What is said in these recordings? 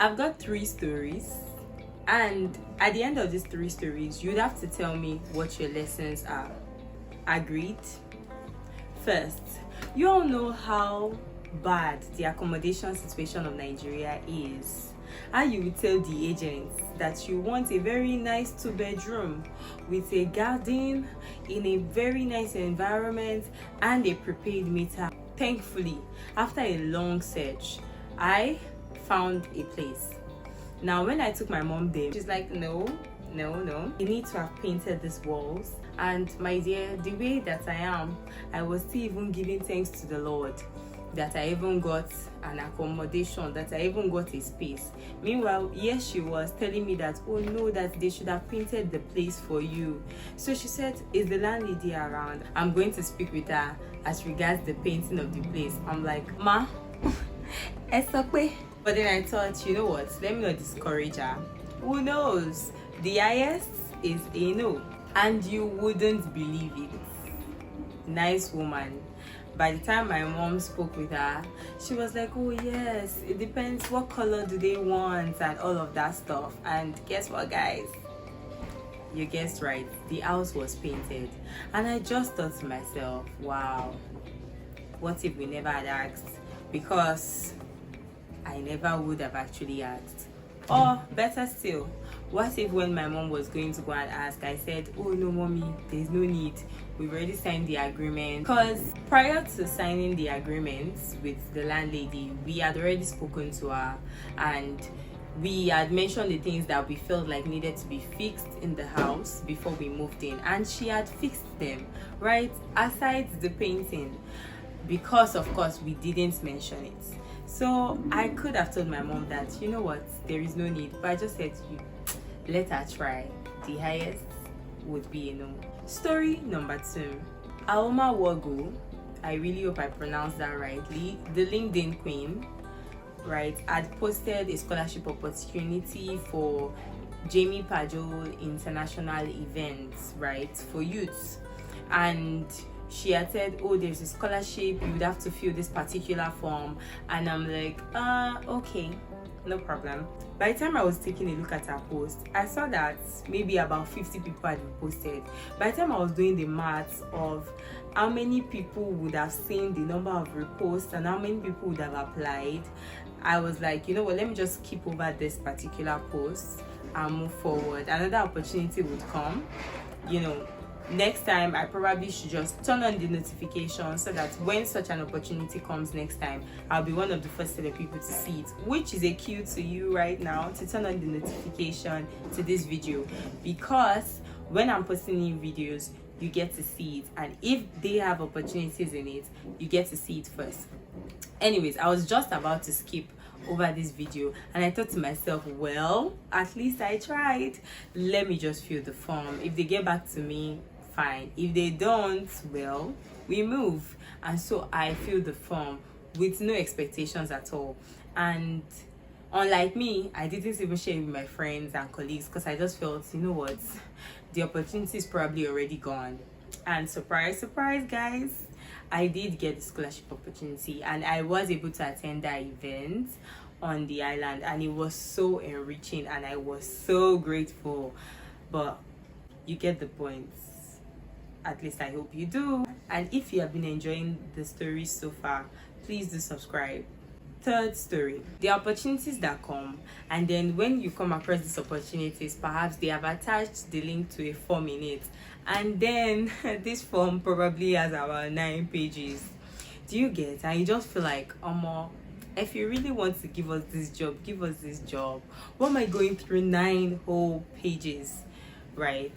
I've got 3 stories, and at the end of these 3 stories, you'd have to tell me what your lessons are. Agreed? First, you all know how bad the accommodation situation of Nigeria is. And you will tell the agents that you want a very nice 2-bedroom with a garden in a very nice environment and a prepaid meter. Thankfully, after a long search, I found a place. Now, when I took my mom there, she's like, no, you need to have painted these walls. And my dear, the way that I am, I was still even giving thanks to the Lord that I even got an accommodation, that I even got a space. Meanwhile, yes, she was telling me that, oh no, that they should have painted the place for you. So she said, is the landlady around? I'm going to speak with her as regards the painting of the place. I'm like, ma, it's okay. But then I thought, you know what, let me not discourage her. Who knows? The highest is a no. And you wouldn't believe it. Nice woman. By the time my mom spoke with her, she was like, oh yes, it depends what color do they want and all of that stuff. And guess what, guys? You guessed right, the house was painted. And I just thought to myself, wow, what if we never had asked? Because I never would have actually asked. Or better still, what if when my mom was going to go and ask, I said, oh no mommy, there's no need, we've already signed the agreement. Because prior to signing the agreement with the landlady, we had already spoken to her and we had mentioned the things that we felt like needed to be fixed in the house before we moved in, and she had fixed them, right? Aside the painting, because of course we didn't mention it. So I could have told my mom that, you know what, there is no need, but I just said to you, let her try. The highest would be a no. Story number 2. Aoma Wogo, I really hope I pronounced that rightly, the LinkedIn queen, right, had posted a scholarship opportunity for Jamie Pajol International Events, right, for youths. And she had said, oh, there's a scholarship, you would have to fill this particular form. And I'm like, okay, no problem. By the time I was taking a look at her post, I saw that maybe about 50 people had posted. By the time I was doing the maths of how many people would have seen the number of reposts and how many people would have applied, I was like, you know what, let me just skip over this particular post and move forward. Another opportunity would come, you know. Next time I probably should just turn on the notification so that when such an opportunity comes next time, I'll be one of the first set of people to see it, which is a cue to you right now to turn on the notification to this video, because when I'm posting new videos, you get to see it, and if they have opportunities in it, you get to see it first. Anyways, I was just about to skip over this video and I thought to myself, well, at least I tried. Let me just fill the form. If they get back to me, fine. If they don't, well, we move. And so I filled the form with no expectations at all. And unlike me, I didn't even share it with my friends and colleagues because I just felt, you know what, the opportunity is probably already gone. And surprise, surprise, guys, I did get the scholarship opportunity and I was able to attend that event on the island, and it was so enriching and I was so grateful. But you get the point. At least I hope you do. And if you have been enjoying the stories so far, please do subscribe. Third story, the opportunities that come, and then when you come across these opportunities, perhaps they have attached the link to a form in it, and then this form probably has about 9 pages. Do you get? And you just feel like, if you really want to give us this job, give us this job. What am I going through 9 whole pages, right?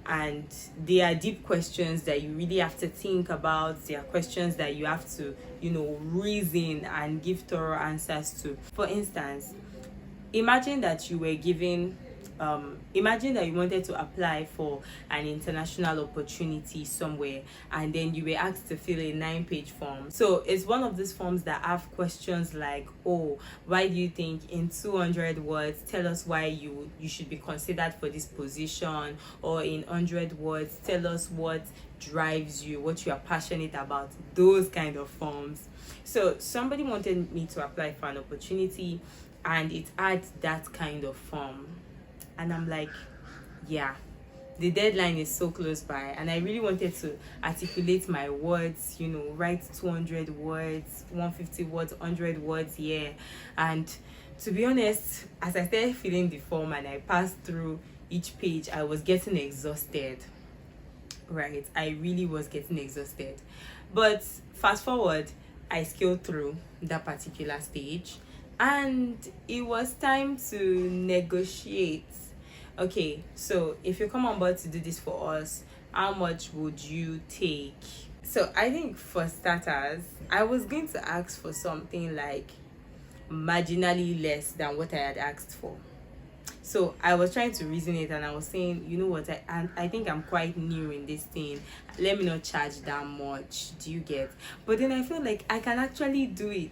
And they are deep questions that you really have to think about. They are questions that you have to, you know, reason and give thorough answers to. For instance, imagine that you were given imagine that you wanted to apply for an international opportunity somewhere, and then you were asked to fill a 9-page form. So it's one of these forms that have questions like, oh, why do you think, in 200 words, tell us why you should be considered for this position, or in 100 words, tell us what drives you, what you are passionate about. Those kind of forms. So somebody wanted me to apply for an opportunity, and it had that kind of form. And I'm like, yeah, the deadline is so close by, and I really wanted to articulate my words, write 200 words, 150 words, 100 words, yeah. And to be honest, as I started filling the form and I passed through each page, I was getting exhausted. Right, I really was getting exhausted. But fast forward, I scaled through that particular stage, and it was time to negotiate. Okay, so if you come on board to do this for us, how much would you take? So I think for starters, I was going to ask for something like marginally less than what I had asked for. So I was trying to reason it, and I was saying, you know what, I think I'm quite new in this thing. Let me not charge that much. Do you get? But then I feel like I can actually do it.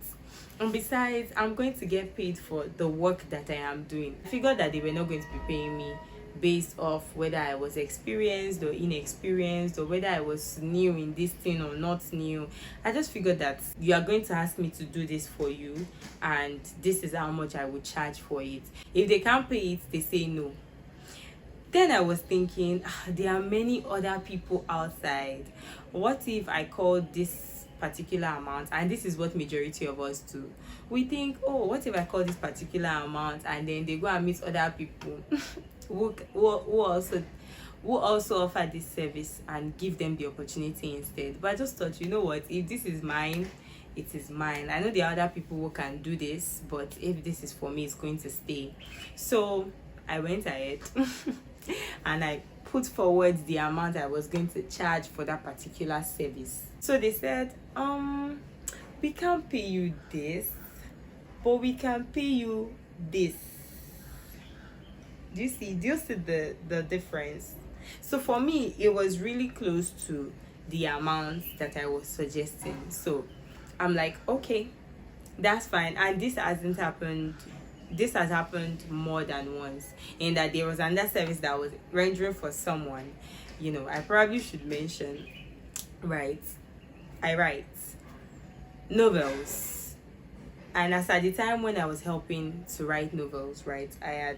And besides, I'm going to get paid for the work that I am doing. I figured that they were not going to be paying me based off whether I was experienced or inexperienced, or whether I was new in this thing or not new. I just figured that you are going to ask me to do this for you, and this is how much I would charge for it. If they can't pay it, they say no. Then I was thinking, there are many other people outside. What if I call this particular amount, and this is what majority of us do? We think, oh, what if I call this particular amount, and then they go and meet other people who also offer this service, and give them the opportunity instead. But I just thought, you know what, if this is mine, it is mine. I know there are other people who can do this, but if this is for me, it's going to stay. So I went ahead and I put forward the amount I was going to charge for that particular service. So they said, we can't pay you this, but we can pay you this. Do you see the difference? So for me, it was really close to the amount that I was suggesting. So I'm like, okay, that's fine. And this has happened more than once, in that there was another service that was rendering for someone. I probably should mention, right? I write novels, and as at the time when I was helping to write novels, right, I had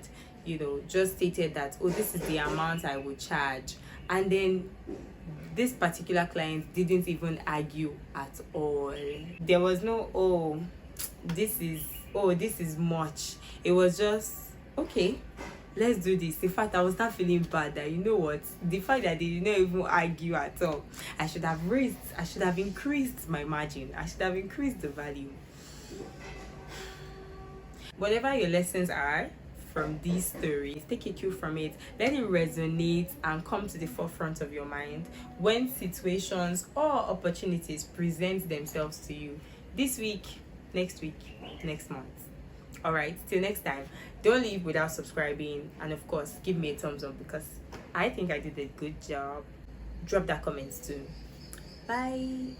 just stated that, oh, this is the amount I would charge. And then this particular client didn't even argue at all. There was no, oh, this is much. It was just, okay, let's do this. In fact, I was not feeling bad that, you know what, the fact that they did not even argue at all, I should have increased my margin. I should have increased the value. Whatever your lessons are from these stories, take a cue from it. Let it resonate and come to the forefront of your mind when situations or opportunities present themselves to you this week, next week, next month. All right, till next time, don't leave without subscribing, and of course give me a thumbs up, because I think I did a good job. Drop that comment too. Bye.